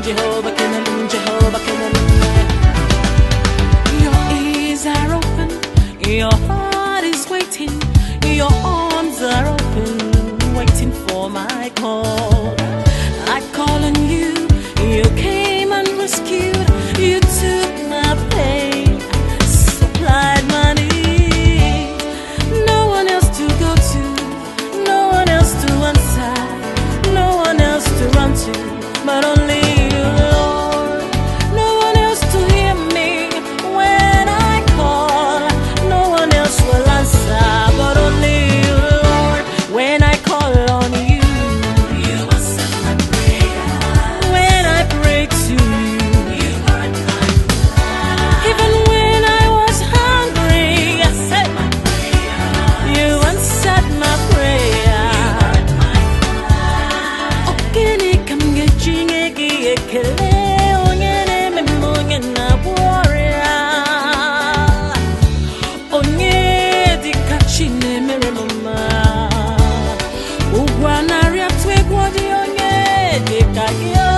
Jehovah Kenalim, Jehovah Kenalim. Your ears are open, your heart is waiting, your arms are open, waiting for my call. I call on you, you came and rescued, you took my pain, supplied my need. No one else to go to, no one else to answer, no one else to run to, but only you, Lord. No one else to hear me when I call, no one else will answer, but only you, Lord. When I call on you, you answer my prayer. When I pray to you, you heard my cry. Even when I was hungry, I said my prayer. You answered my prayer. Okene kamge chingeki ekele onyene memonye na warrior. Onye dikachine mere mama. Ugwanari atwegwadi onye dikagyo.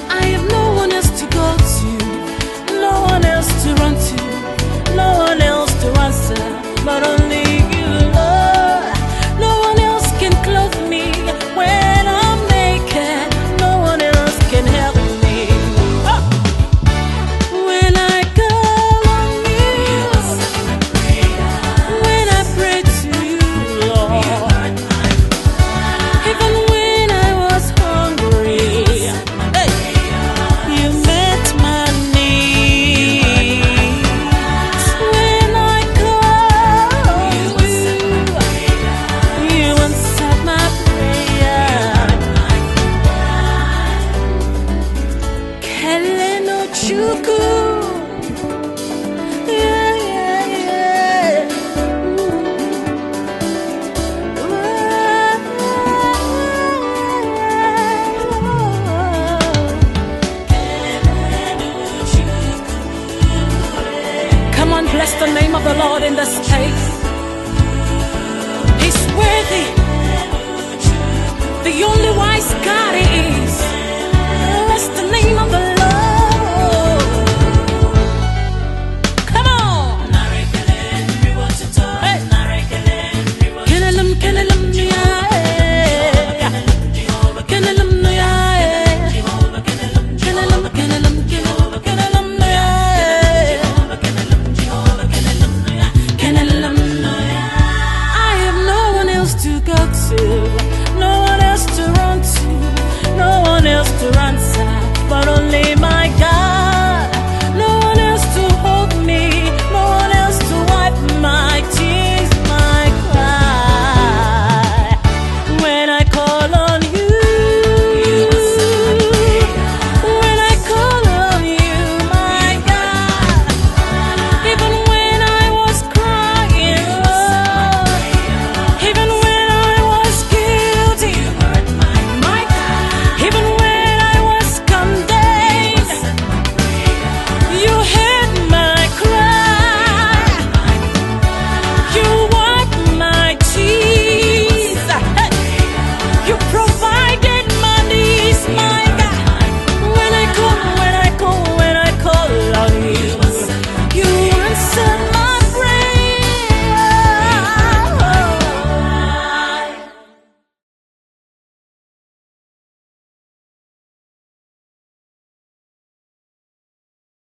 I have no one else to go to, no one else to run to, no one else to answer, but only you, Lord. No one else can clothe me when I'm naked, no one else can help me. When I call on you, when I pray to you, Lord. Even when I was hungry, hey, you met my needs. When I call you answered my prayer. Kele no chuku, yeah, yeah, yeah. Come on, bless the name of the Lord in this place. He's worthy. The only wise God he is. Bless the name of the